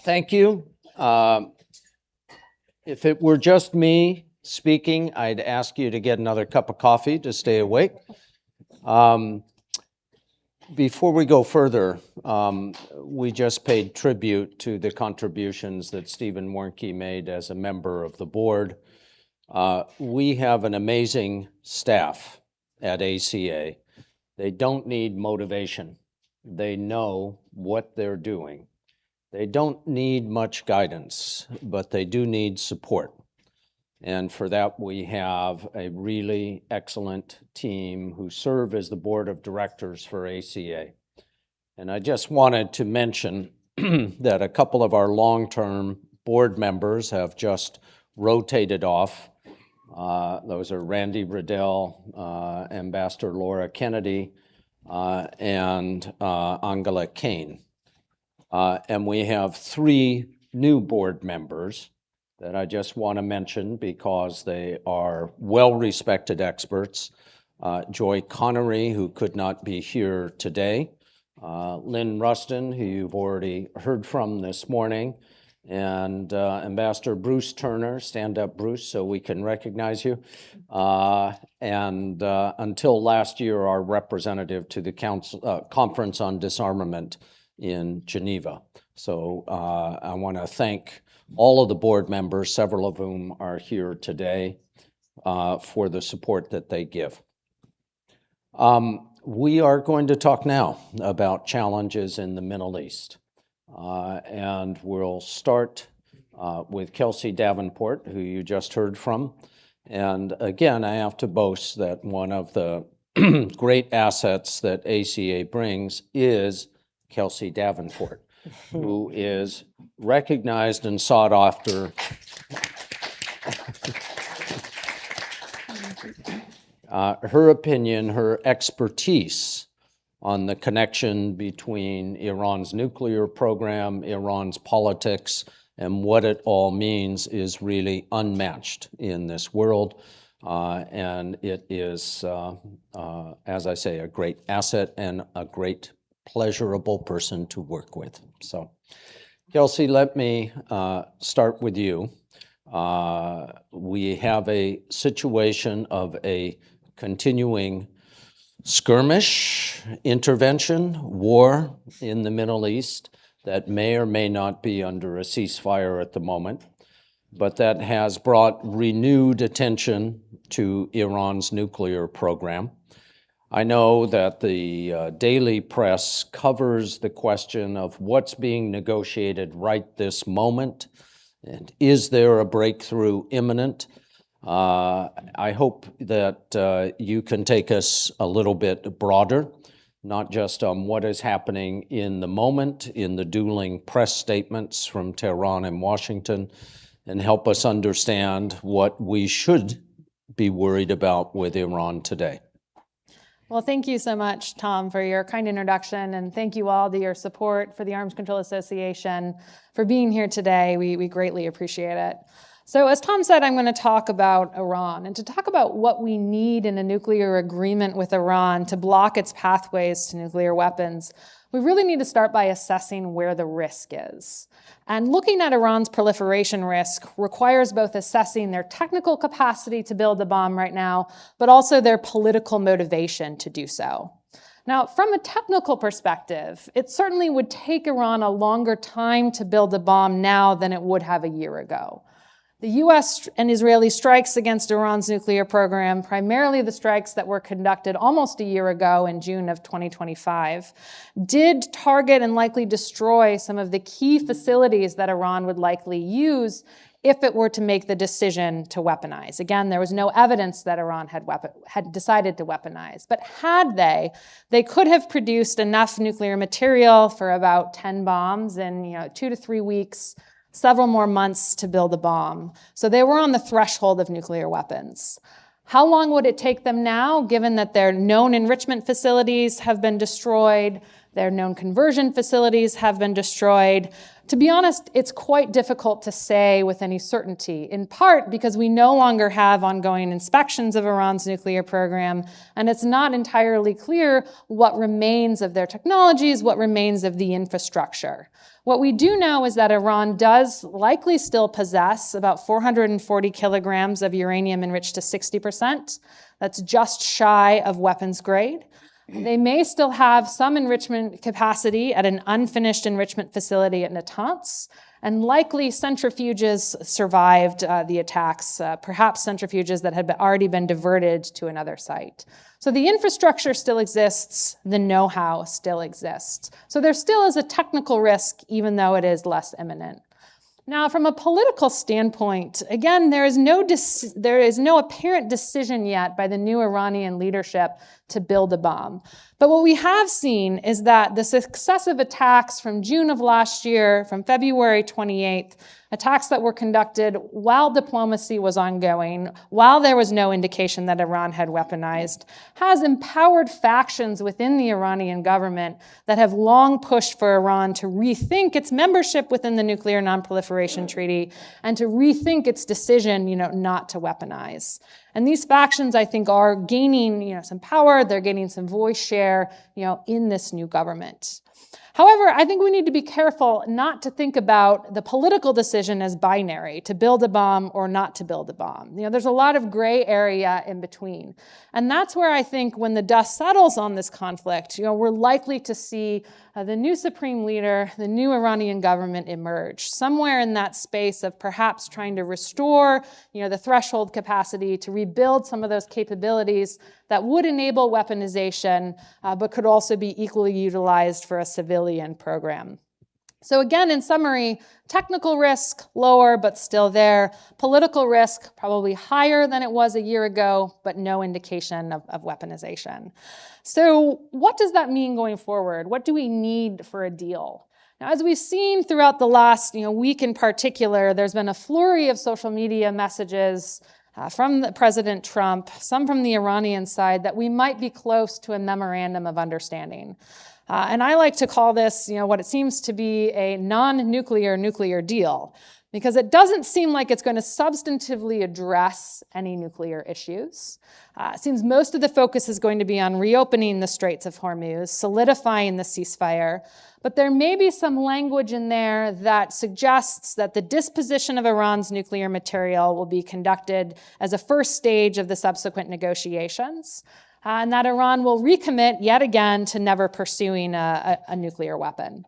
Thank you. If it were just me speaking, I'd ask you to get another cup of coffee to stay awake. Before we go further, we just paid tribute to the contributions that Stephen Warnke made as a member of the board. We have an amazing staff at ACA. They don't need motivation. They know what they're doing. They don't need much guidance, but they do need support. And for that, we have a really excellent team who serve as the board of directors for ACA. And I just wanted to mention that a couple of our long-term board members have just rotated off. Those are Randy Riddell, Ambassador Laura Kennedy, and Angela Kane. And we have 3 new board members that I just want to mention because they are well-respected experts. Joy Connery, who could not be here today. Lynn Ruston, who you've already heard from this morning. And Ambassador Bruce Turner, stand up, Bruce, so we can recognize you. And until last year, our representative to the Conference on Disarmament in Geneva. So I want to thank all of the board members, several of whom are here today, for the support that they give. We are going to talk now about challenges in the Middle East. And we'll start with Kelsey Davenport, who you just heard from. And again, I have to boast that one of the great assets that ACA brings is Kelsey Davenport, who is recognized and sought after her opinion, her expertise on the connection between Iran's nuclear program, Iran's politics, and what it all means is really unmatched in this world. And it is, as I say, a great asset and a great pleasurable person to work with. So, Kelsey, let me start with you. We have a situation of a continuing skirmish, intervention, war in the Middle East that may or may not be under a ceasefire at the moment, but that has brought renewed attention to Iran's nuclear program. I know that the daily press covers the question of what's being negotiated right this moment, and is there a breakthrough imminent? I hope that you can take us a little bit broader, not just on what is happening in the moment, in the dueling press statements from Tehran and Washington, and help us understand what we should be worried about with Iran today. Well, thank you so much, Tom, for your kind introduction, and thank you all to your support for the Arms Control Association for being here today. We greatly appreciate it. So as Tom said, I'm going to talk about Iran, and to talk about what we need in a nuclear agreement with Iran to block its pathways to nuclear weapons, we really need to start by assessing where the risk is. And looking at Iran's proliferation risk requires both assessing their technical capacity to build a bomb right now, but also their political motivation to do so. Now, from a technical perspective, it certainly would take Iran a longer time to build a bomb now than it would have a year ago. The U.S. and Israeli strikes against Iran's nuclear program, primarily the strikes that were conducted almost a year ago in June of 2025, did target and likely destroy some of the key facilities that Iran would likely use if it were to make the decision to weaponize. Again, there was no evidence that Iran had decided to weaponize. But had they could have produced enough nuclear material for about 10 bombs in 2 to 3 weeks, several more months to build a bomb. So they were on the threshold of nuclear weapons. How long would it take them now, given that their known enrichment facilities have been destroyed, Their known conversion facilities have been destroyed. To be honest, it's quite difficult to say with any certainty, in part because we no longer have ongoing inspections of Iran's nuclear program, and it's not entirely clear what remains of their technologies, what remains of the infrastructure. What we do know is that Iran does likely still possess about 440 kilograms of uranium enriched to 60%. That's just shy of weapons grade. They may still have some enrichment capacity at an unfinished enrichment facility at Natanz, and likely centrifuges survived the attacks, perhaps centrifuges that had already been diverted to another site. So the infrastructure still exists, the know-how still exists. So there still is a technical risk, even though it is less imminent. Now, from a political standpoint, again, there is no apparent decision yet by the new Iranian leadership to build a bomb. But what we have seen is that the successive attacks from June of last year, from February 28th, attacks that were conducted while diplomacy was ongoing, while there was no indication that Iran had weaponized, has empowered factions within the Iranian government that have long pushed for Iran to rethink its membership within the Nuclear Non-Proliferation Treaty and to rethink its decision, not to weaponize. And these factions, I think, are gaining, some power. They're gaining some voice share, in this new government. However, I think we need to be careful not to think about the political decision as binary, to build a bomb or not to build a bomb. There's a lot of gray area in between. And that's where I think when the dust settles on this conflict, we're likely to see the new supreme leader, the new Iranian government emerge, somewhere in that space of perhaps trying to restore, the threshold capacity to rebuild some of those capabilities that would enable weaponization, but could also be equally utilized for a civilian program. So again, in summary, technical risk lower, but still there. Political risk probably higher than it was a year ago, but no indication of weaponization. So what does that mean going forward? What do we need for a deal? Now, as we've seen throughout the last week in particular, there's been a flurry of social media messages from President Trump, some from the Iranian side, that we might be close to a memorandum of understanding. And I like to call this, what it seems to be a non-nuclear nuclear deal, because it doesn't seem like it's going to substantively address any nuclear issues. It seems most of the focus is going to be on reopening the Straits of Hormuz, solidifying the ceasefire, but there may be some language in there that suggests that the disposition of Iran's nuclear material will be conducted as a first stage of the subsequent negotiations, and that Iran will recommit yet again to never pursuing a nuclear weapon.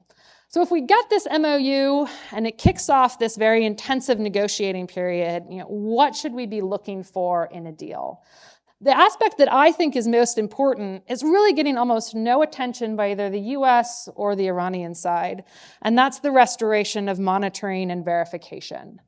So if we get this MOU and it kicks off this very intensive negotiating period, what should we be looking for in a deal? The aspect that I think is most important is really getting almost no attention by either the US or the Iranian side, and that's the restoration of monitoring and verification.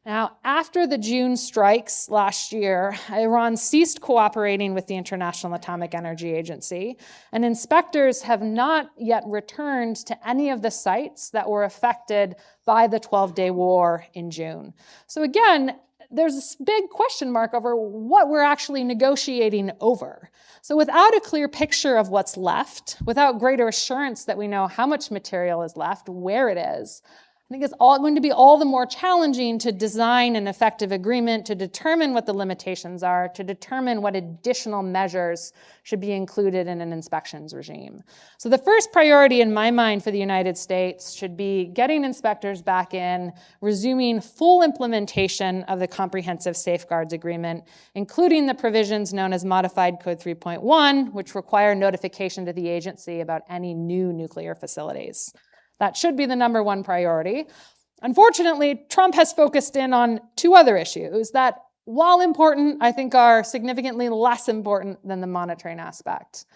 Now, after the June strikes last year, Iran ceased cooperating with the International Atomic Energy Agency, and inspectors have not yet returned to any of the sites that were affected by the 12-day war in June. So again, there's this big question mark over what we're actually negotiating over. So without a clear picture of what's left, without greater assurance that we know how much material is left, where it is, I think it's going to be all the more challenging to design an effective agreement, to determine what the limitations are, to determine what additional measures should be included in an inspections regime. So the first priority in my mind for the United States should be getting inspectors back in, resuming full implementation of the Comprehensive Safeguards Agreement, including the provisions known as Modified Code 3.1, which require notification to the agency about any new nuclear facilities. That should be the number one priority. Unfortunately, Trump has focused in on two other issues that, while important, I think are significantly less important than the monitoring aspect.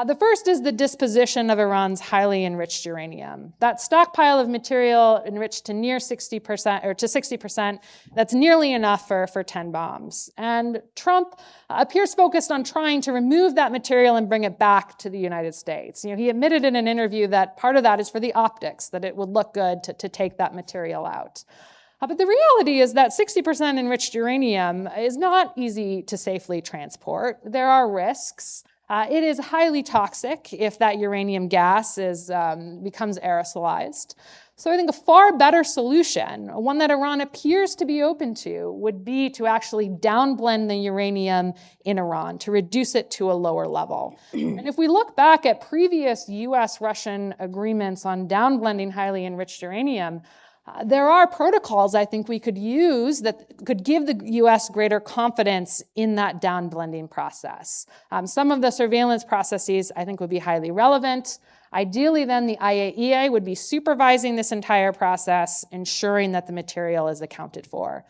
The first is the disposition of Iran's highly enriched uranium. That stockpile of material enriched to near 60%, or to 60%, that's nearly enough for 10 bombs. And Trump appears focused on trying to remove that material and bring it back to the United States. He admitted in an interview that part of that is for the optics, that it would look good to take that material out. But the reality is that 60% enriched uranium is not easy to safely transport. There are risks. It is highly toxic if that uranium gas becomes aerosolized. So I think a far better solution, one that Iran appears to be open to, would be to actually downblend the uranium in Iran, to reduce it to a lower level. And if we look back at previous US-Russian agreements on downblending highly enriched uranium, there are protocols I think we could use that could give the US greater confidence in that downblending process. Some of the surveillance processes I think would be highly relevant. Ideally, then, the IAEA would be supervising this entire process, ensuring that the material is accounted for.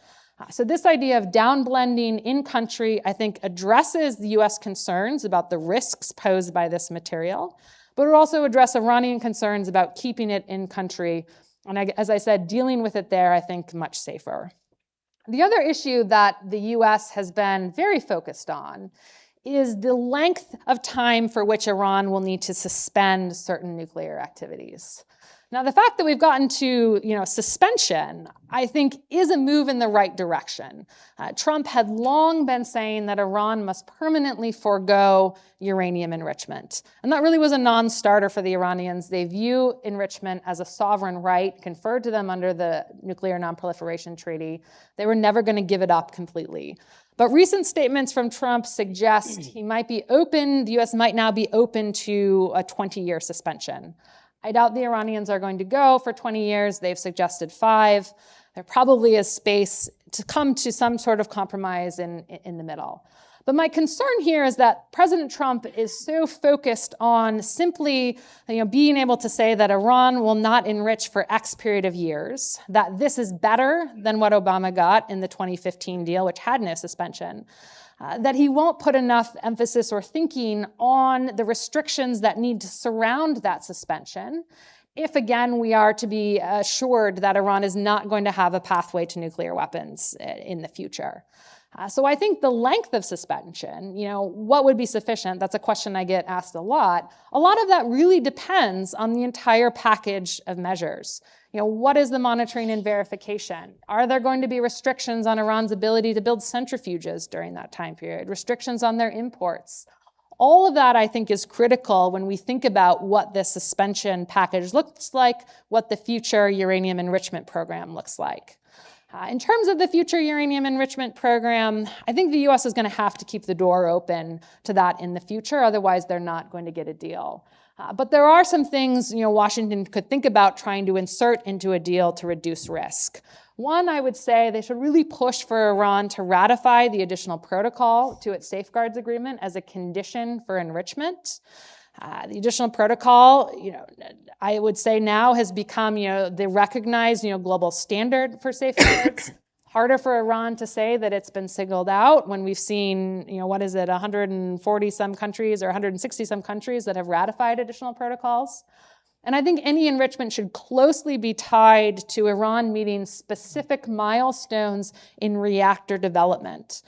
So this idea of downblending in country, I think, addresses the US concerns about the risks posed by this material, but it would also address Iranian concerns about keeping it in country. And as I said, dealing with it there, I think, much safer. The other issue that the US has been very focused on is the length of time for which Iran will need to suspend certain nuclear activities. Now, the fact that we've gotten to suspension, I think, is a move in the right direction. Trump had long been saying that Iran must permanently forego uranium enrichment. And that really was a non-starter for the Iranians. They view enrichment as a sovereign right conferred to them under the Nuclear Non-Proliferation Treaty. They were never going to give it up completely. But recent statements from Trump suggest he might be open, the US might now be open to a 20-year suspension. I doubt the Iranians are going to go for 20 years. They've suggested 5. There probably is space to come to some sort of compromise in the middle. But my concern here is that President Trump is so focused on simply being able to say that Iran will not enrich for X period of years, that this is better than what Obama got in the 2015 deal, which had no suspension, that he won't put enough emphasis or thinking on the restrictions that need to surround that suspension if, again, we are to be assured that Iran is not going to have a pathway to nuclear weapons in the future. So I think the length of suspension, what would be sufficient? That's a question I get asked a lot. A lot of that really depends on the entire package of measures. What is the monitoring and verification? Are there going to be restrictions on Iran's ability to build centrifuges during that time period? Restrictions on their imports? All of that, I think, is critical when we think about what this suspension package looks like, what the future uranium enrichment program looks like. In terms of the future uranium enrichment program, I think the US is going to have to keep the door open to that in the future, otherwise they're not going to get a deal. But there are some things Washington could think about trying to insert into a deal to reduce risk. One, I would say they should really push for Iran to ratify the additional protocol to its safeguards agreement as a condition for enrichment. The additional protocol, I would say now has become, the recognized, global standard for safeguards. Harder for Iran to say that it's been singled out when we've seen, 140 some countries or 160 some countries that have ratified additional protocols. And I think any enrichment should closely be tied to Iran meeting specific milestones in reactor development.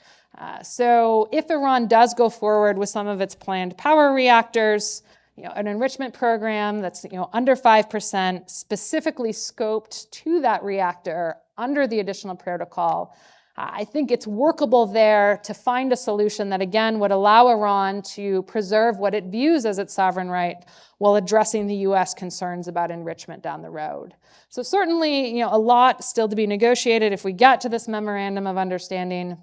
So if Iran does go forward with some of its planned power reactors, an enrichment program that's under 5%, specifically scoped to that reactor under the additional protocol, I think it's workable there to find a solution that, again, would allow Iran to preserve what it views as its sovereign right while addressing the US concerns about enrichment down the road. So certainly, a lot still to be negotiated if we get to this memorandum of understanding.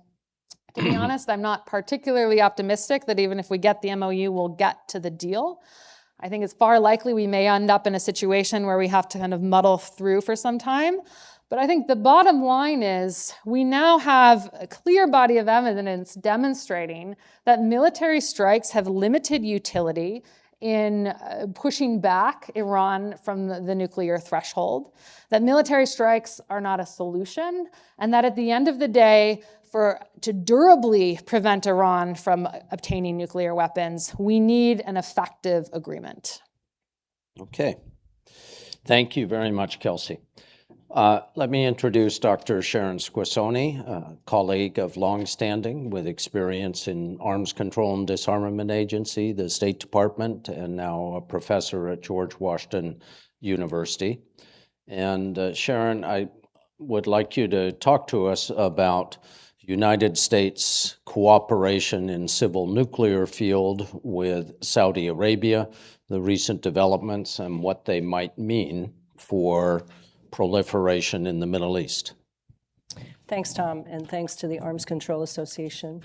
To be honest, I'm not particularly optimistic that even if we get the MOU, we'll get to the deal. I think it's far likely we may end up in a situation where we have to kind of muddle through for some time. But I think the bottom line is we now have a clear body of evidence demonstrating that military strikes have limited utility in pushing back Iran from the nuclear threshold, that military strikes are not a solution, and that at the end of the day, to durably prevent Iran from obtaining nuclear weapons, we need an effective agreement. Okay. Thank you very much, Kelsey. Let me introduce Dr. Sharon Squassoni, a colleague of longstanding with experience in Arms Control and Disarmament Agency, the State Department, and now a professor at George Washington University. And Sharon, I would like you to talk to us about United States cooperation in civil nuclear field with Saudi Arabia, the recent developments and what they might mean for proliferation in the Middle East. Thanks, Tom, and thanks to the Arms Control Association.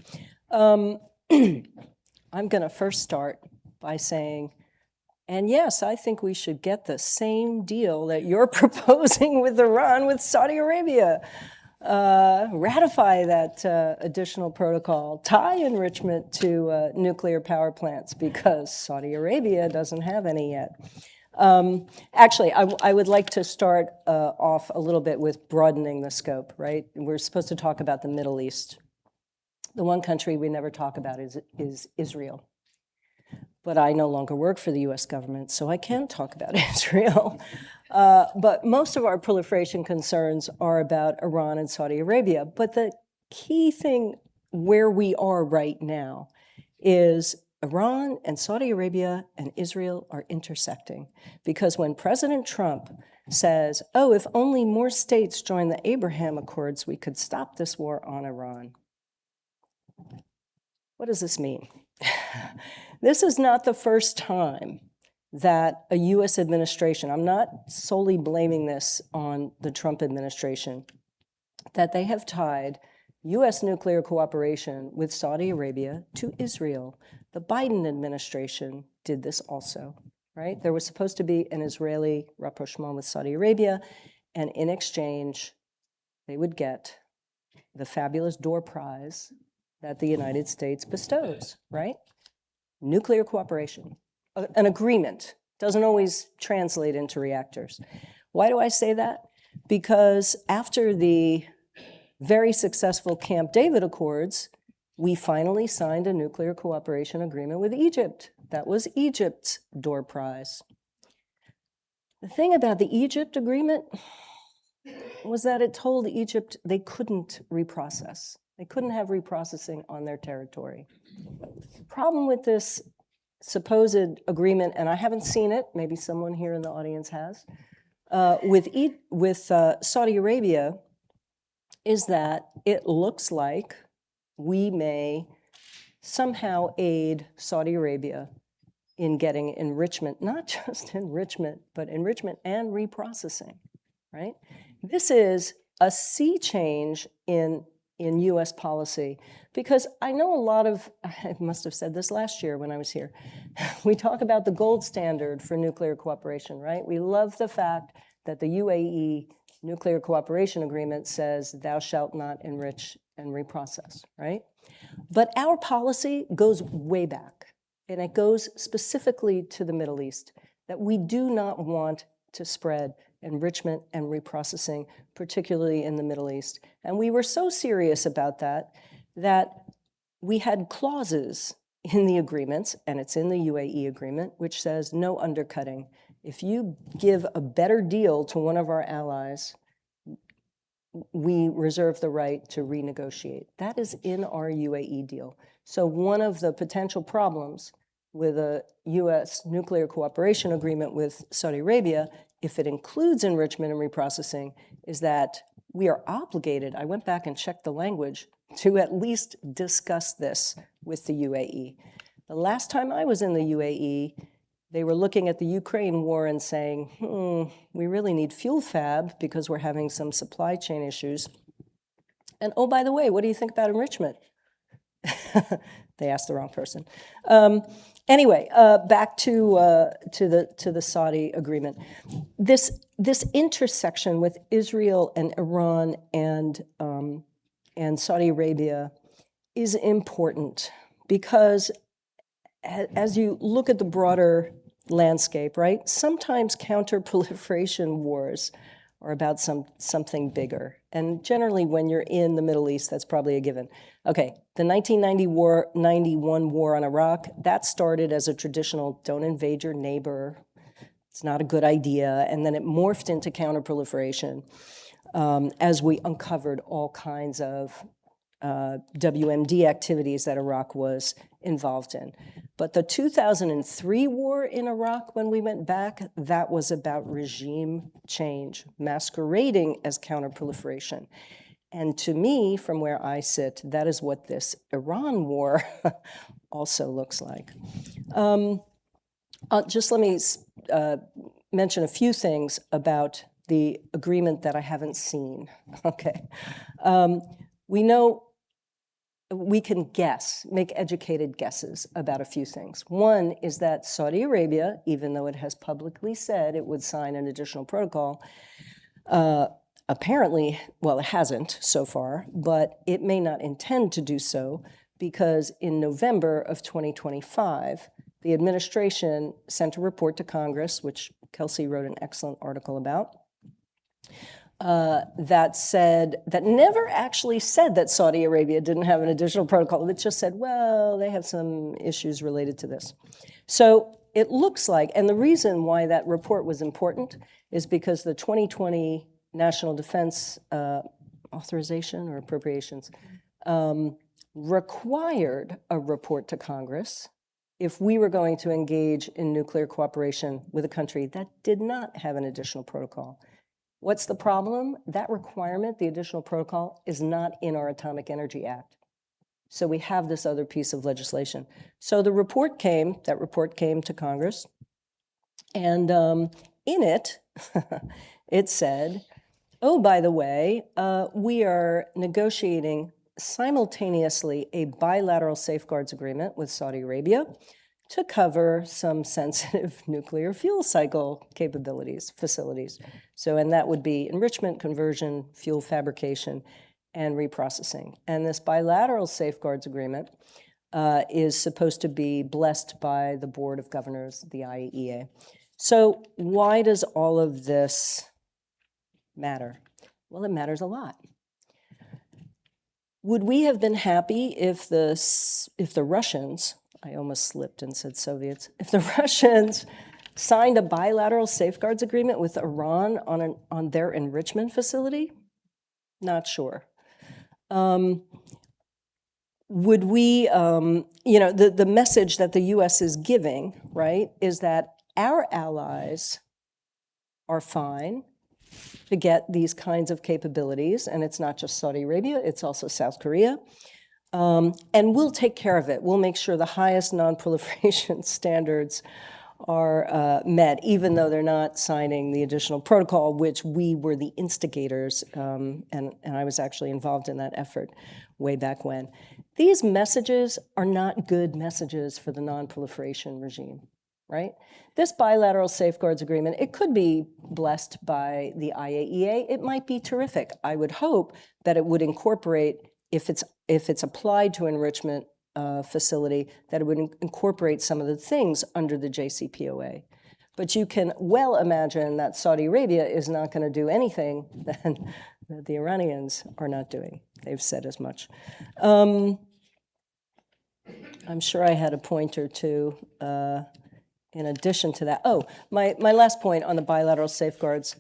I'm going to first start by saying, and yes, I think we should get the same deal that you're proposing with Iran with Saudi Arabia. Ratify that additional protocol, tie enrichment to nuclear power plants, because Saudi Arabia doesn't have any yet. Actually, I would like to start off a little bit with broadening the scope, right? We're supposed to talk about the Middle East. The one country we never talk about is Israel. But I no longer work for the US government, so I can talk about Israel. But most of our proliferation concerns are about Iran and Saudi Arabia. But the key thing where we are right now is Iran and Saudi Arabia and Israel are intersecting. Because when President Trump says, oh, if only more states join the Abraham Accords, we could stop this war on Iran. What does this mean? This is not the first time that a US administration, I'm not solely blaming this on the Trump administration, that they have tied US nuclear cooperation with Saudi Arabia to Israel. The Biden administration did this also, right? There was supposed to be an Israeli rapprochement with Saudi Arabia, and in exchange, they would get the fabulous door prize that the United States bestows, right? Nuclear cooperation, an agreement, doesn't always translate into reactors. Why do I say that? Because after the very successful Camp David Accords, we finally signed a nuclear cooperation agreement with Egypt. That was Egypt's door prize. The thing about the Egypt agreement was that it told Egypt they couldn't reprocess. They couldn't have reprocessing on their territory. The problem with this supposed agreement, and I haven't seen it, maybe someone here in the audience has, with Saudi Arabia, is that it looks like we may somehow aid Saudi Arabia in getting enrichment, not just enrichment, but enrichment and reprocessing, right? This is a sea change in US policy, because I know a lot of, I must have said this last year when I was here, we talk about the gold standard for nuclear cooperation, right? We love the fact that the UAE Nuclear Cooperation Agreement says thou shalt not enrich and reprocess, right? But our policy goes way back, and it goes specifically to the Middle East, that we do not want to spread enrichment and reprocessing, particularly in the Middle East. And we were so serious about that, that we had clauses in the agreements, and it's in the UAE agreement, which says no undercutting. If you give a better deal to one of our allies, we reserve the right to renegotiate. That is in our UAE deal. So one of the potential problems with a US nuclear cooperation agreement with Saudi Arabia, if it includes enrichment and reprocessing, is that we are obligated, I went back and checked the language, to at least discuss this with the UAE. The last time I was in the UAE, they were looking at the Ukraine war and saying, we really need fuel fab because we're having some supply chain issues. And oh, by the way, what do you think about enrichment? They asked the wrong person. Anyway, back to the Saudi agreement. This intersection with Israel and Iran and Saudi Arabia is important because as you look at the broader landscape, right? Sometimes counter-proliferation wars are about something bigger. And generally, when you're in the Middle East, that's probably a given. Okay, the 1991 war on Iraq, that started as a traditional don't invade your neighbor, it's not a good idea, and then it morphed into counter-proliferation as we uncovered all kinds of WMD activities that Iraq was involved in. But the 2003 war in Iraq, when we went back, that was about regime change, masquerading as counterproliferation. And to me, from where I sit, that is what this Iran war also looks like. Just let me mention a few things about the agreement that I haven't seen. Okay. We know we can guess, make educated guesses about a few things. One is that Saudi Arabia, even though it has publicly said it would sign an additional protocol, apparently, well, it hasn't so far, but it may not intend to do so because in November of 2025, the administration sent a report to Congress, which Kelsey wrote an excellent article about, that never actually said that Saudi Arabia didn't have an additional protocol. It just said, well, they have some issues related to this. So it looks like, and the reason why that report was important is because the 2020 National Defense Authorization or Appropriations required a report to Congress if we were going to engage in nuclear cooperation with a country that did not have an additional protocol. What's the problem? That requirement, the additional protocol, is not in our Atomic Energy Act. So we have this other piece of legislation. So the report came to Congress, and in it, it said, oh, by the way, we are negotiating simultaneously a bilateral safeguards agreement with Saudi Arabia to cover some sensitive nuclear fuel cycle facilities. So, and that would be enrichment, conversion, fuel fabrication, and reprocessing. And this bilateral safeguards agreement is supposed to be blessed by the Board of Governors, the IAEA. So why does all of this matter? Well, it matters a lot. Would we have been happy if the Russians, I almost slipped and said Soviets, if the Russians signed a bilateral safeguards agreement with Iran on their enrichment facility? Not sure. Would we, the message that the US is giving, right, is that our allies are fine to get these kinds of capabilities, and it's not just Saudi Arabia, it's also South Korea. And we'll take care of it. We'll make sure the highest non-proliferation standards are met, even though they're not signing the additional protocol, which we were the instigators, and I was actually involved in that effort way back when. These messages are not good messages for the non-proliferation regime, right? This bilateral safeguards agreement, it could be blessed by the IAEA. It might be terrific. I would hope that it would incorporate, if it's applied to enrichment facility, that it would incorporate some of the things under the JCPOA. But you can well imagine that Saudi Arabia is not going to do anything that the Iranians are not doing. They've said as much. I'm sure I had a point or two in addition to that. Oh, my last point on the bilateral safeguards.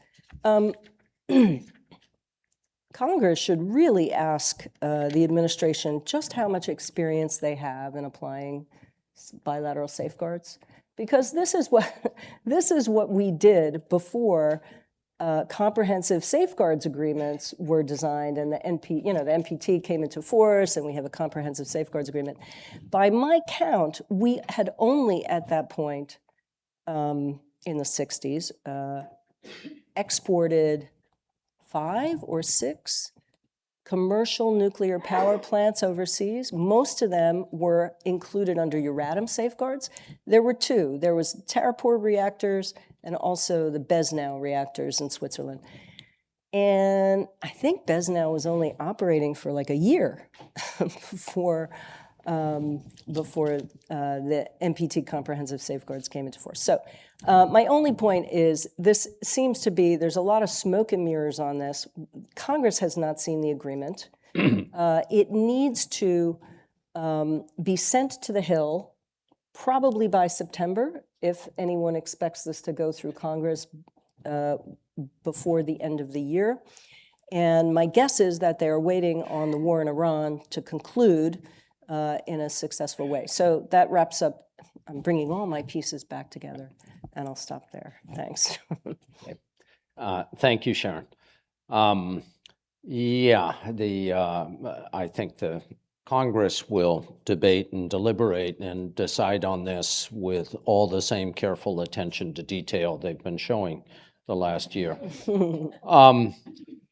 Congress should really ask the administration just how much experience they have in applying bilateral safeguards, because this is what we did before comprehensive safeguards agreements were designed, and the NPT came into force, and we have a comprehensive safeguards agreement. By my count, we had only at that point in the 60s exported 5 or 6 commercial nuclear power plants overseas. Most of them were included under Euratom safeguards. There were 2. There was Tarapur reactors and also the Besnau reactors in Switzerland. And I think Besnau was only operating for like a year before the NPT comprehensive safeguards came into force. So my only point is this seems to be, there's a lot of smoke and mirrors on this. Congress has not seen the agreement. It needs to be sent to the Hill probably by September, if anyone expects this to go through Congress before the end of the year. And my guess is that they're waiting on the war in Iran to conclude in a successful way. So that wraps up, I'm bringing all my pieces back together, and I'll stop there. Thanks. Thank you, Sharon. Yeah, I think the Congress will debate and deliberate and decide on this with all the same careful attention to detail they've been showing the last year.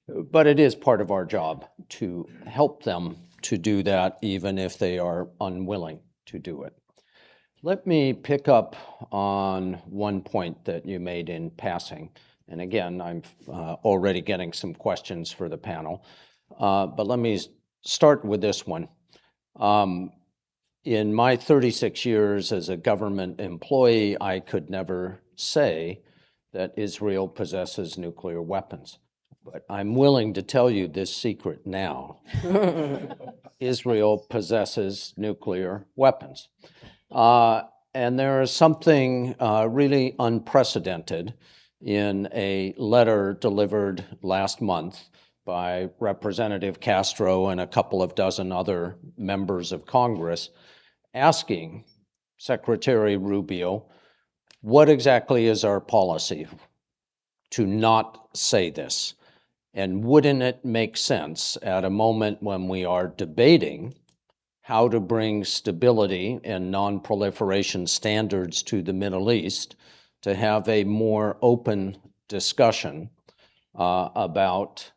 But it is part of our job to help them to do that, even if they are unwilling to do it. Let me pick up on one point that you made in passing. And again, I'm already getting some questions for the panel. But let me start with this one. In my 36 years as a government employee, I could never say that Israel possesses nuclear weapons. But I'm willing to tell you this secret now. Israel possesses nuclear weapons. And there is something really unprecedented in a letter delivered last month by Representative Castro and a couple of dozen other members of Congress asking Secretary Rubio, what exactly is our policy to not say this? And wouldn't it make sense at a moment when we are debating how to bring stability and non-proliferation standards to the Middle East to have a more open discussion about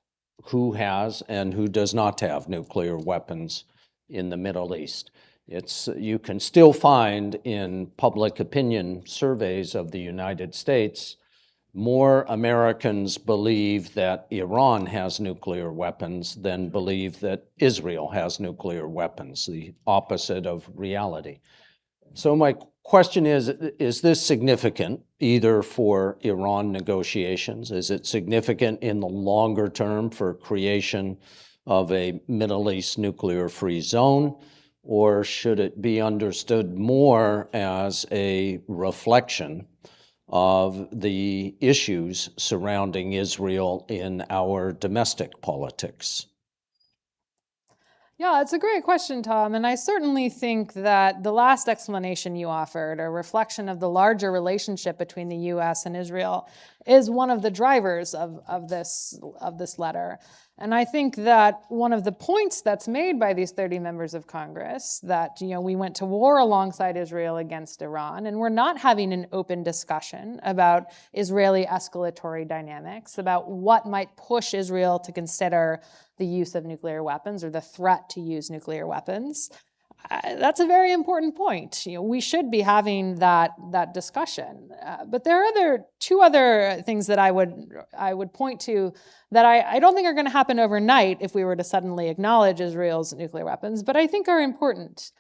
who has and who does not have nuclear weapons in the Middle East? You can still find in public opinion surveys of the United States, more Americans believe that Iran has nuclear weapons than believe that Israel has nuclear weapons, the opposite of reality. So my question is this significant either for Iran negotiations? Is it significant in the longer term for creation of a Middle East nuclear-free zone? Or should it be understood more as a reflection of the issues surrounding Israel in our domestic politics? Yeah, it's a great question, Tom. And I certainly think that the last explanation you offered, a reflection of the larger relationship between the U.S. and Israel, is one of the drivers of this letter. And I think that one of the points that's made by these 30 members of Congress that, we went to war alongside Israel against Iran, and we're not having an open discussion about Israeli escalatory dynamics, about what might push Israel to consider the use of nuclear weapons or the threat to use nuclear weapons. That's a very important point. We should be having that discussion. But there are two other things that I would point to that I don't think are going to happen overnight if we were to suddenly acknowledge Israel's nuclear weapons, but I think are important.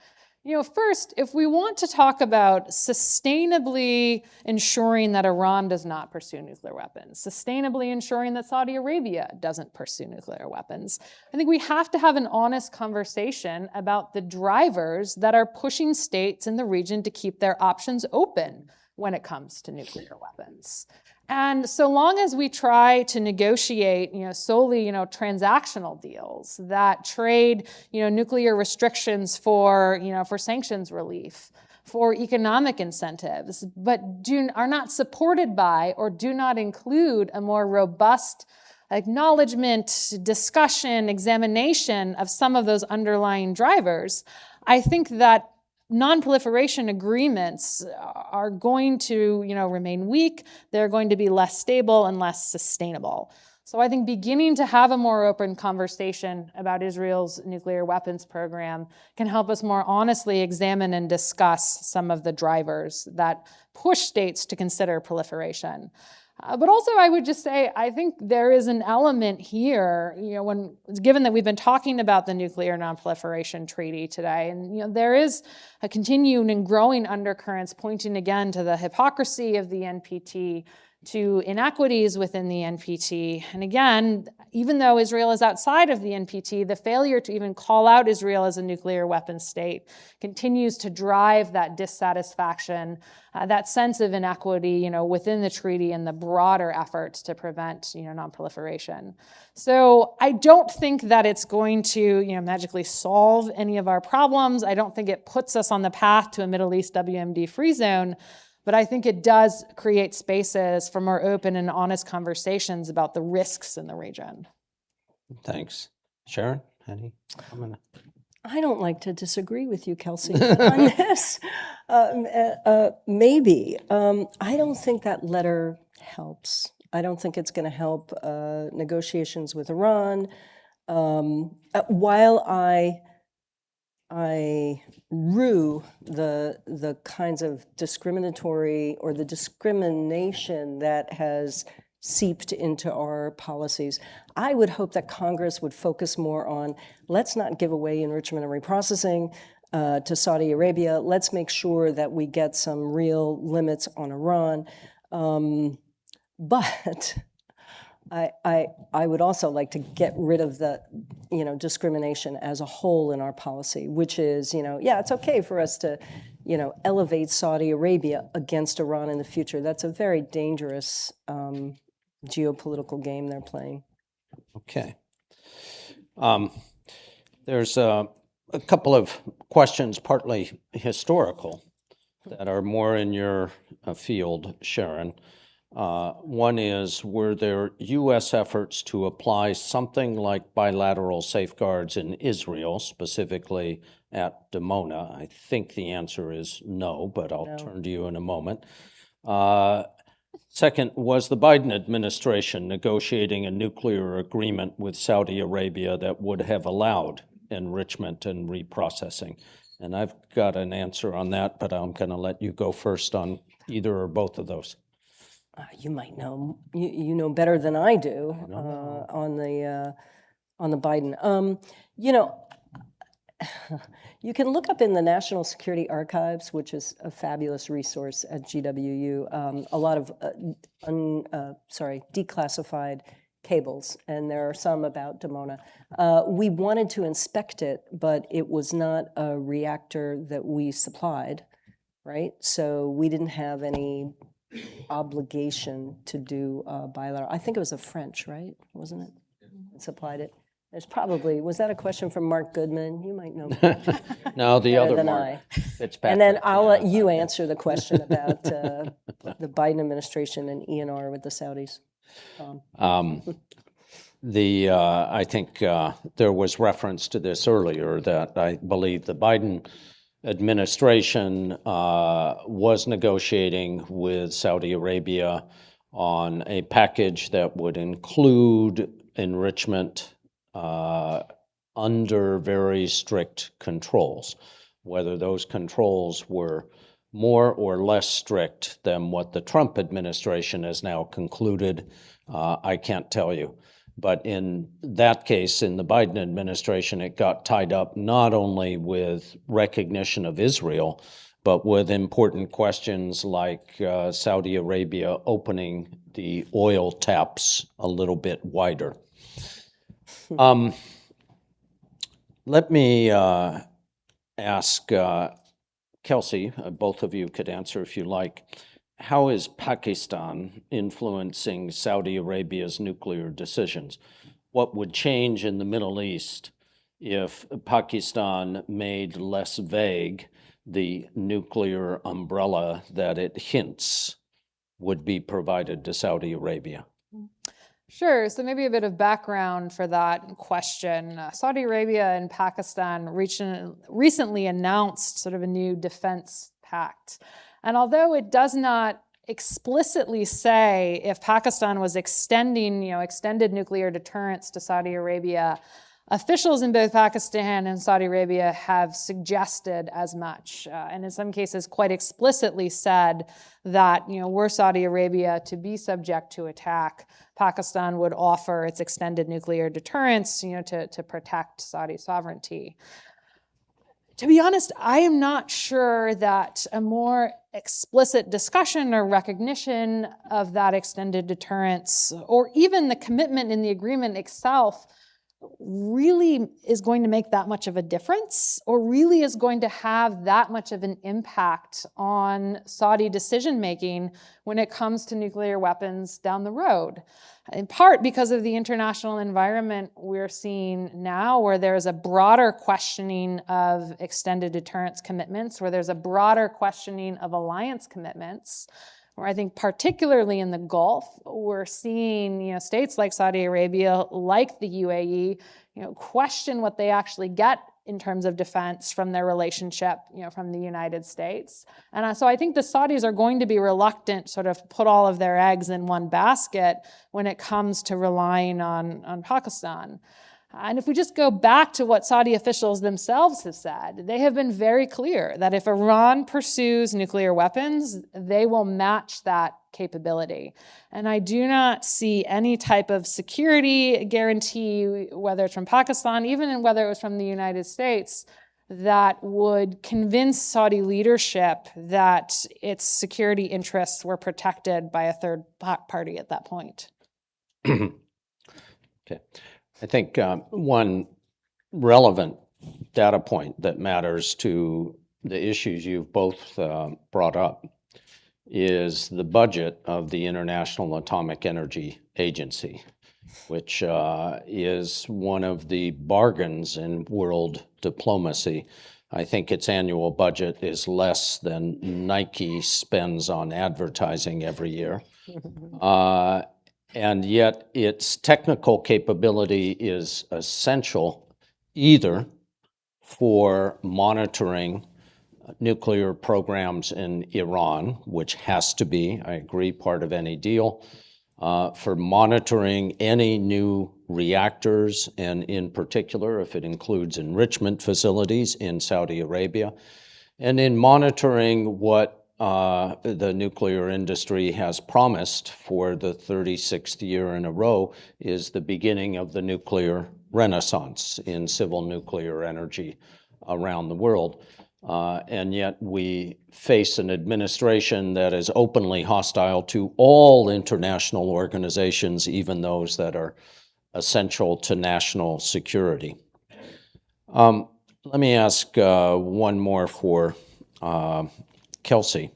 First, if we want to talk about sustainably ensuring that Iran does not pursue nuclear weapons, sustainably ensuring that Saudi Arabia doesn't pursue nuclear weapons, I think we have to have an honest conversation about the drivers that are pushing states in the region to keep their options open when it comes to nuclear weapons. And so long as we try to negotiate, solely, transactional deals that trade, nuclear restrictions for sanctions relief, for economic incentives, but are not supported by or do not include a more robust acknowledgement, discussion, examination of some of those underlying drivers, I think that non-proliferation agreements are going to, remain weak. They're going to be less stable and less sustainable. So I think beginning to have a more open conversation about Israel's nuclear weapons program can help us more honestly examine and discuss some of the drivers that push states to consider proliferation. But also, I would just say, I think there is an element here, given that we've been talking about the Nuclear Non-Proliferation Treaty today, and there is a continuing and growing undercurrents pointing again to the hypocrisy of the NPT, to inequities within the NPT. And again, even though Israel is outside of the NPT, the failure to even call out Israel as a nuclear weapons state continues to drive that dissatisfaction, that sense of inequity, within the treaty and the broader efforts to prevent, non-proliferation. So I don't think that it's going to, magically solve any of our problems. I don't think it puts us on the path to a Middle East WMD free zone. But I think it does create spaces for more open and honest conversations about the risks in the region. Thanks. Sharon, any comment? I don't like to disagree with you, Kelsey, but on this. Maybe. I don't think that letter helps. I don't think it's going to help negotiations with Iran. While I rue the kinds of discriminatory or the discrimination that has seeped into our policies, I would hope that Congress would focus more on, let's not give away enrichment and reprocessing to Saudi Arabia. Let's make sure that we get some real limits on Iran. But I would also like to get rid of the, discrimination as a whole in our policy, which is, yeah, it's okay for us to, elevate Saudi Arabia against Iran in the future. That's a very dangerous geopolitical game they're playing. Okay. There's a couple of questions, partly historical, that are more in your field, Sharon. One is, were there U.S. efforts to apply something like bilateral safeguards in Israel, specifically at Dimona? I think the answer is no, but I'll turn to you in a moment. Second, was the Biden administration negotiating a nuclear agreement with Saudi Arabia that would have allowed enrichment and reprocessing? And I've got an answer on that, but I'm going to let you go first on either or both of those. You might know, you know better than I do on the Biden. You can look up in the National Security Archives, which is a fabulous resource at GWU, a lot of declassified cables, and there are some about Dimona. We wanted to inspect it, but it was not a reactor that we supplied, right? So we didn't have any obligation to do bilateral. I think it was the French, right? Wasn't it? That supplied it. There's probably, was that a question from Mark Goodman? You might know No, the other than Mark Fitzpatrick. And then I'll let you answer the question about the Biden administration and ENR with the Saudis. I think there was reference to this earlier, that I believe the Biden administration was negotiating with Saudi Arabia on a package that would include enrichment under very strict controls. Whether those controls were more or less strict than what the Trump administration has now concluded, I can't tell you. But in that case, in the Biden administration, it got tied up not only with recognition of Israel, but with important questions like Saudi Arabia opening the oil taps a little bit wider. Let me ask Kelsey, both of you could answer if you like. How is Pakistan influencing Saudi Arabia's nuclear decisions? What would change in the Middle East if Pakistan made less vague the nuclear umbrella that it hints would be provided to Saudi Arabia? Sure. So maybe a bit of background for that question. Saudi Arabia and Pakistan recently announced sort of a new defense pact. And although it does not explicitly say if Pakistan was extended nuclear deterrence to Saudi Arabia, officials in both Pakistan and Saudi Arabia have suggested as much, and in some cases quite explicitly said that, were Saudi Arabia to be subject to attack, Pakistan would offer its extended nuclear deterrence, to protect Saudi sovereignty. To be honest, I am not sure that a more explicit discussion or recognition of that extended deterrence, or even the commitment in the agreement itself, really is going to make that much of a difference, or really is going to have that much of an impact on Saudi decision-making when it comes to nuclear weapons down the road. In part because of the international environment we're seeing now, where there's a broader questioning of extended deterrence commitments, where there's a broader questioning of alliance commitments, where I think particularly in the Gulf, we're seeing, states like Saudi Arabia, like the UAE, question what they actually get in terms of defense from their relationship, from the United States. And so I think the Saudis are going to be reluctant sort of put all of their eggs in one basket when it comes to relying on Pakistan. And if we just go back to what Saudi officials themselves have said, they have been very clear that if Iran pursues nuclear weapons, they will match that capability. And I do not see any type of security guarantee, whether it's from Pakistan, even whether it was from the United States, that would convince Saudi leadership that its security interests were protected by a third party at that point. Okay. I think one relevant data point that matters to the issues you've both brought up is the budget of the International Atomic Energy Agency, which is one of the bargains in world diplomacy. I think its annual budget is less than Nike spends on advertising every year. And yet its technical capability is essential either for monitoring nuclear programs in Iran, which has to be, I agree, part of any deal, for monitoring any new reactors, and in particular, if it includes enrichment facilities in Saudi Arabia, and in monitoring what the nuclear industry has promised for the 36th year in a row is the beginning of the nuclear renaissance in civil nuclear energy around the world. And yet we face an administration that is openly hostile to all international organizations, even those that are essential to national security. Let me ask one more for Kelsey.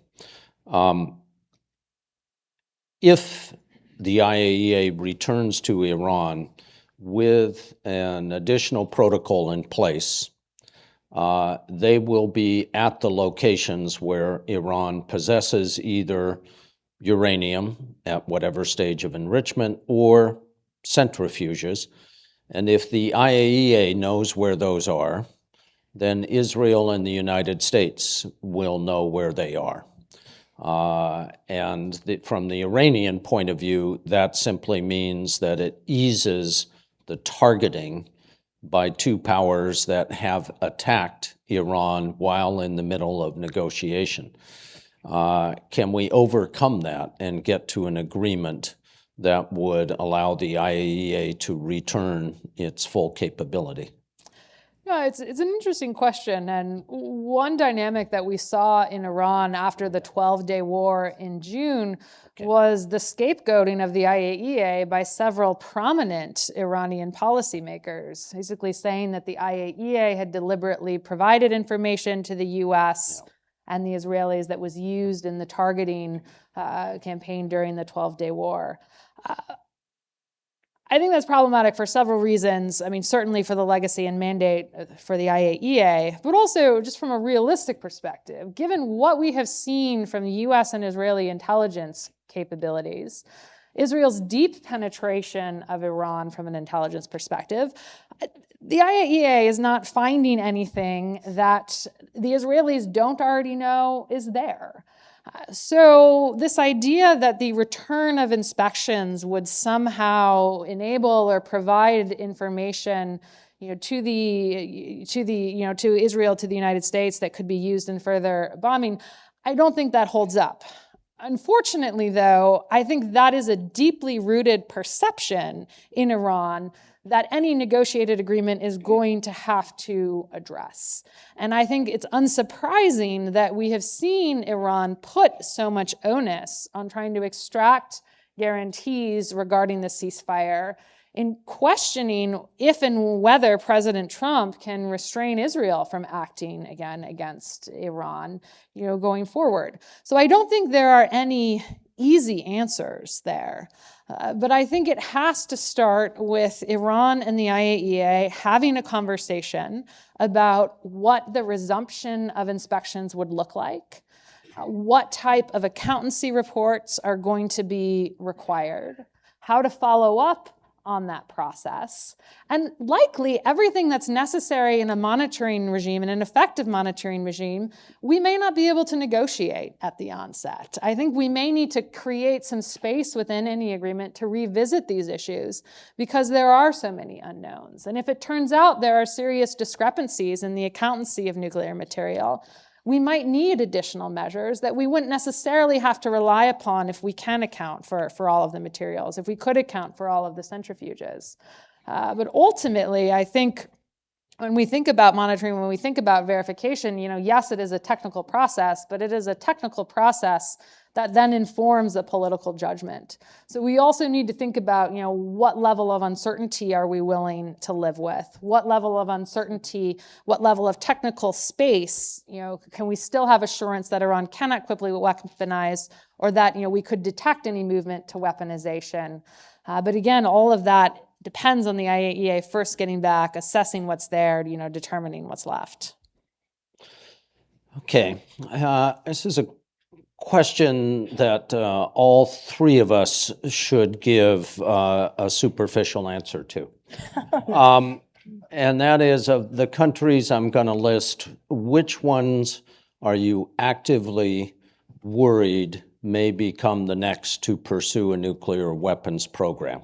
If the IAEA returns to Iran with an additional protocol in place, they will be at the locations where Iran possesses either uranium at whatever stage of enrichment or centrifuges. And if the IAEA knows where those are, then Israel and the United States will know where they are. From the Iranian point of view, that simply means that it eases the targeting by two powers that have attacked Iran while in the middle of negotiation. Can we overcome that and get to an agreement that would allow the IAEA to return its full capability? Yeah, it's an interesting question. And one dynamic that we saw in Iran after the 12-day war in June was the scapegoating of the IAEA by several prominent Iranian policymakers, basically saying that the IAEA had deliberately provided information to the U.S. and the Israelis that was used in the targeting campaign during the 12-day war. I think that's problematic for several reasons. I mean, certainly for the legacy and mandate for the IAEA, but also just from a realistic perspective, given what we have seen from the US and Israeli intelligence capabilities, Israel's deep penetration of Iran from an intelligence perspective, the IAEA is not finding anything that the Israelis don't already know is there. So this idea that the return of inspections would somehow enable or provide information, to Israel, to the United States that could be used in further bombing, I don't think that holds up. Unfortunately, though, I think that is a deeply rooted perception in Iran that any negotiated agreement is going to have to address. And I think it's unsurprising that we have seen Iran put so much onus on trying to extract guarantees regarding the ceasefire, in questioning if and whether President Trump can restrain Israel from acting again against Iran, going forward. So I don't think there are any easy answers there. But I think it has to start with Iran and the IAEA having a conversation about what the resumption of inspections would look like, what type of accountancy reports are going to be required, how to follow up on that process, and likely everything that's necessary in a monitoring regime, in an effective monitoring regime, we may not be able to negotiate at the onset. I think we may need to create some space within any agreement to revisit these issues because there are so many unknowns. And if it turns out there are serious discrepancies in the accountancy of nuclear material, we might need additional measures that we wouldn't necessarily have to rely upon if we can account for all of the materials, if we could account for all of the centrifuges. But ultimately, I think when we think about monitoring, when we think about verification, yes, it is a technical process, but it is a technical process that then informs a political judgment. So we also need to think about, what level of uncertainty are we willing to live with? What level of uncertainty, what level of technical space, can we still have assurance that Iran cannot quickly weaponize, or that, we could detect any movement to weaponization? But again, all of that depends on the IAEA first getting back, assessing what's there, determining what's left. Okay, this is a question that all three of us should give a superficial answer to. And that is, of the countries I'm going to list, which ones are you actively worried may become the next to pursue a nuclear weapons program?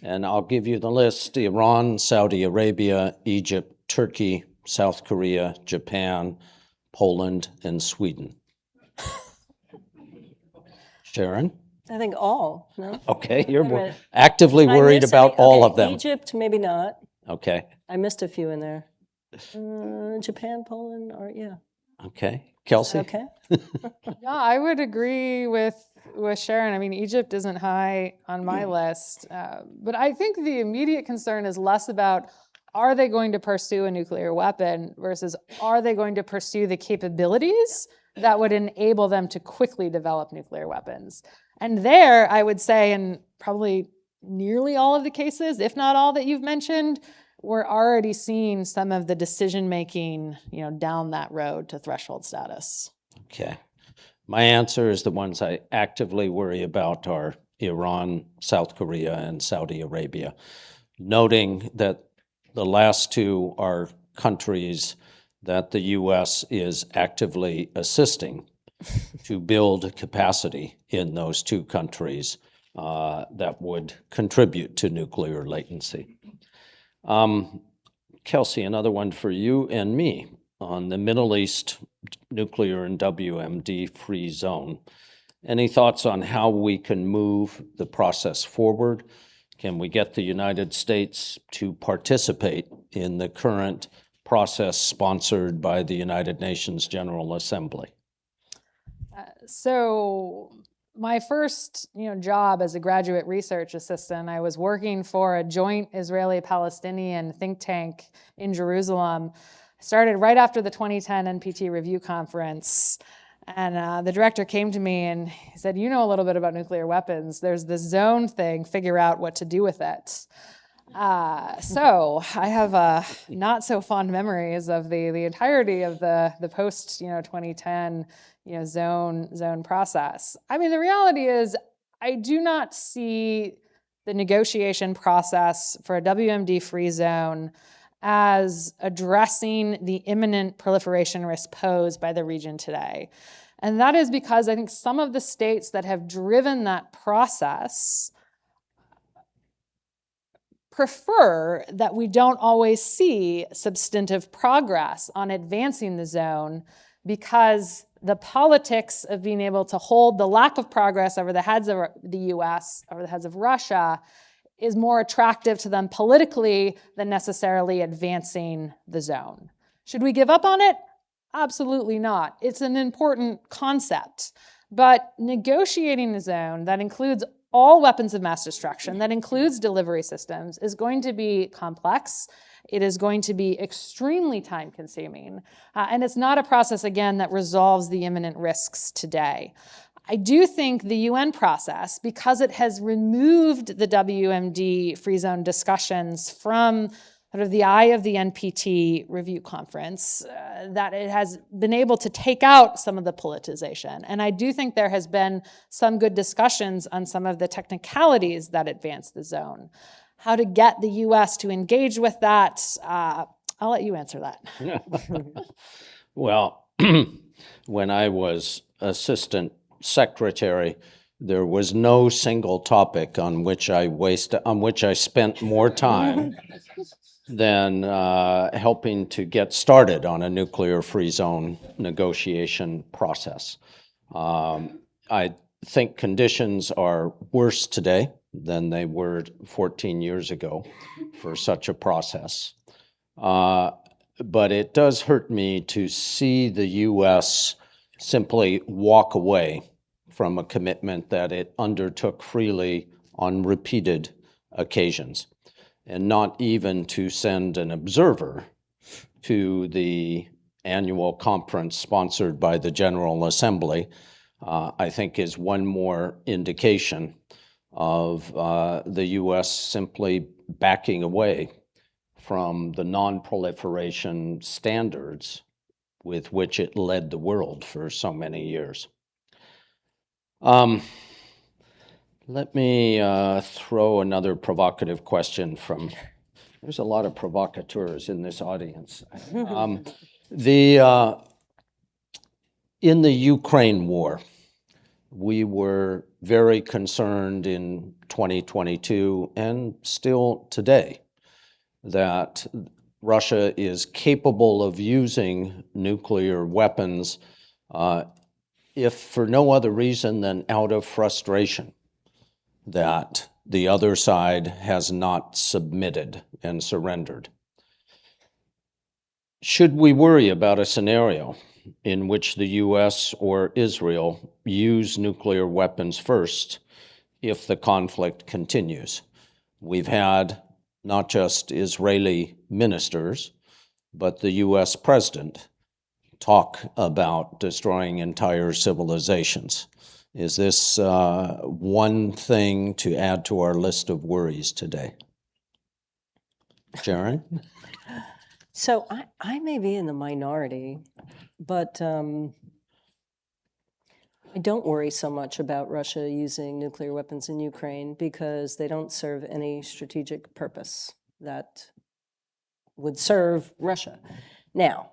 And I'll give you the list: Iran, Saudi Arabia, Egypt, Turkey, South Korea, Japan, Poland, and Sweden. Sharon? I think all, no? Okay, you're minute. actively Did I worried miss about any? all Okay, of them. Egypt, maybe not. Okay, I missed a few in there. Japan, Poland, or yeah. okay. Kelsey? Okay. No, I would agree with Sharon. I mean, Egypt isn't high on my list, but I think the immediate concern is less about are they going to pursue a nuclear weapon versus are they going to pursue the capabilities that would enable them to quickly develop nuclear weapons. And there, I would say, in probably nearly all of the cases, if not all that you've mentioned, we're already seeing some of the decision-making, down that road to threshold status. Okay. My answer is the ones I actively worry about are Iran, South Korea, and Saudi Arabia, noting that the last two are countries that the U.S. is actively assisting to build capacity in those two countries that would contribute to nuclear latency. Kelsey, another one for you and me on the Middle East nuclear and WMD-free zone. Any thoughts on how we can move the process forward? Can we get the United States to participate in the current process sponsored by the United Nations General Assembly? So my first job as a graduate research assistant, I was working for a joint Israeli-Palestinian think tank in Jerusalem. Started right after the 2010 NPT review conference. And the director came to me and he said, you know a little bit about nuclear weapons. There's this zone thing, figure out what to do with it. So I have not so fond memories of the entirety of the post 2010 zone process. I mean, the reality is I do not see the negotiation process for a WMD-free zone as addressing the imminent proliferation risk posed by the region today. And that is because I think some of the states that have driven that process prefer that we don't always see substantive progress on advancing the zone because the politics of being able to hold the lack of progress over the heads of the US, over the heads of Russia, is more attractive to them politically than necessarily advancing the zone. Should we give up on it? Absolutely not. It's an important concept. But negotiating a zone that includes all weapons of mass destruction, that includes delivery systems, is going to be complex. It is going to be extremely time-consuming. And it's not a process, again, that resolves the imminent risks today. I do think the UN process, because it has removed the WMD free zone discussions from sort of the eye of the NPT review conference, that it has been able to take out some of the politicization. And I do think there has been some good discussions on some of the technicalities that advance the zone. How to get the U.S. to engage with that, I'll let you answer that. Well, when I was assistant secretary, there was no single topic on which I spent more time than helping to get started on a nuclear-free zone negotiation process. I think conditions are worse today than they were 14 years ago for such a process. But it does hurt me to see the U.S. simply walk away from a commitment that it undertook freely on repeated occasions, and not even to send an observer to the annual conference sponsored by the General Assembly, I think is one more indication of the U.S. simply backing away from the non-proliferation standards with which it led the world for so many years. Let me throw another provocative question from, there's a lot of provocateurs in this audience. In the Ukraine war, we were very concerned in 2022 and still today that Russia is capable of using nuclear weapons if for no other reason than out of frustration that the other side has not submitted and surrendered. Should we worry about a scenario in which the U.S. or Israel use nuclear weapons first if the conflict continues? We've had not just Israeli ministers, but the U.S. president talk about destroying entire civilizations. Is this one thing to add to our list of worries today? Sharon? So I may be in the minority, but I don't worry so much about Russia using nuclear weapons in Ukraine because they don't serve any strategic purpose that would serve Russia. Now,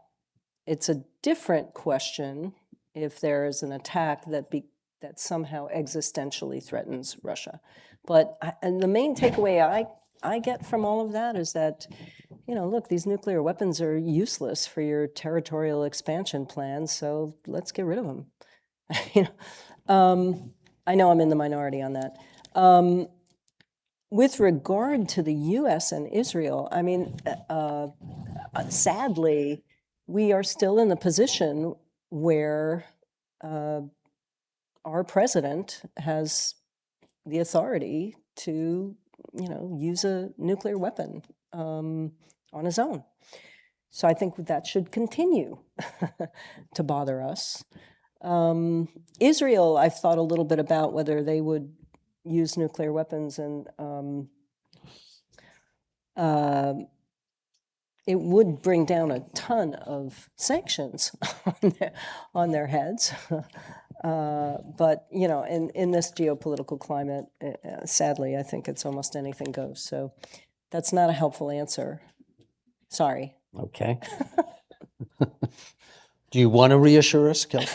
it's a different question if there is an attack that somehow existentially threatens Russia. But and the main takeaway I get from all of that is that, look, these nuclear weapons are useless for your territorial expansion plans, so let's get rid of them. I know I'm in the minority on that. With regard to the U.S. and Israel, I mean, sadly, we are still in the position where our president has the authority to, use a nuclear weapon on his own. So I think that should continue to bother us. Israel, I've thought a little bit about whether they would use nuclear weapons, and it would bring down a ton of sanctions on their heads. But, in this geopolitical climate, sadly, I think it's almost anything goes. So that's not a helpful answer. Sorry. Okay. Do you want to reassure us, Kelly?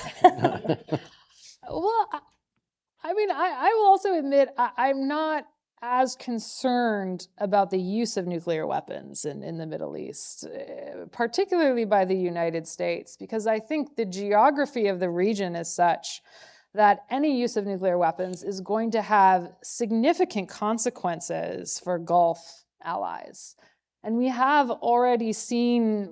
Well, I will also admit I'm not as concerned about the use of nuclear weapons in the Middle East, particularly by the United States, because I think the geography of the region is such that any use of nuclear weapons is going to have significant consequences for Gulf allies. And we have already seen,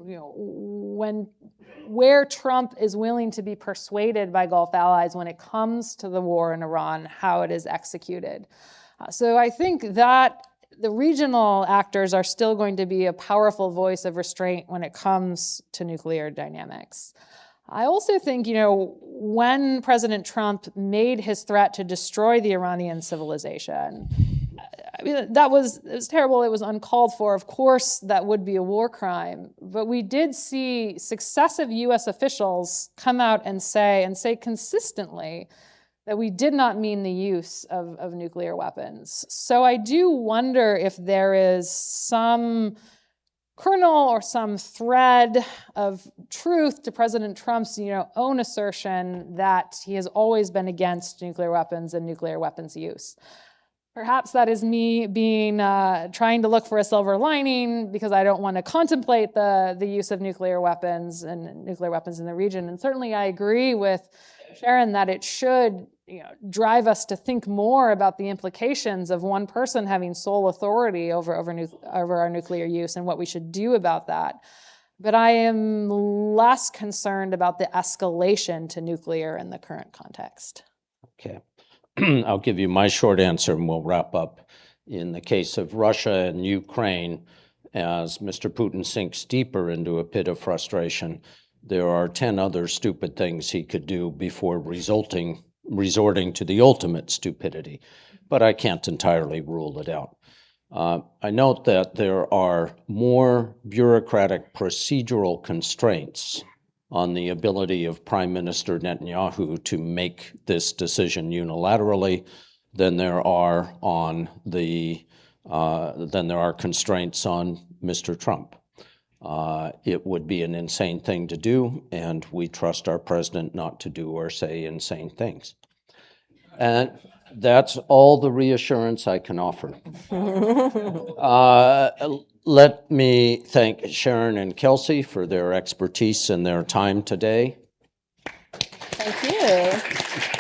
where Trump is willing to be persuaded by Gulf allies when it comes to the war in Iran, how it is executed. So I think that the regional actors are still going to be a powerful voice of restraint when it comes to nuclear dynamics. I also think, when President Trump made his threat to destroy the Iranian civilization, I mean, it was terrible. It was uncalled for. Of course, that would be a war crime. But we did see successive U.S. officials come out and say consistently that we did not mean the use of nuclear weapons. So I do wonder if there is some kernel or some thread of truth to President Trump's own assertion that he has always been against nuclear weapons and nuclear weapons use. Perhaps that is me being trying to look for a silver lining because I don't want to contemplate the use of nuclear weapons in the region. And certainly I agree with Sharon that it should drive us to think more about the implications of one person having sole authority over our nuclear use and what we should do about that. But I am less concerned about the escalation to nuclear in the current context. Okay. I'll give you my short answer and we'll wrap up. In the case of Russia and Ukraine, as Mr. Putin sinks deeper into a pit of frustration, there are 10 other stupid things he could do before resorting to the ultimate stupidity. But I can't entirely rule it out. I note that there are more bureaucratic procedural constraints on the ability of Prime Minister Netanyahu to make this decision unilaterally than there are constraints on Mr. Trump. It would be an insane thing to do, and we trust our president not to do or say insane things. And that's all the reassurance I can offer. Let me thank Sharon and Kelsey for their expertise and their time today. Thank you.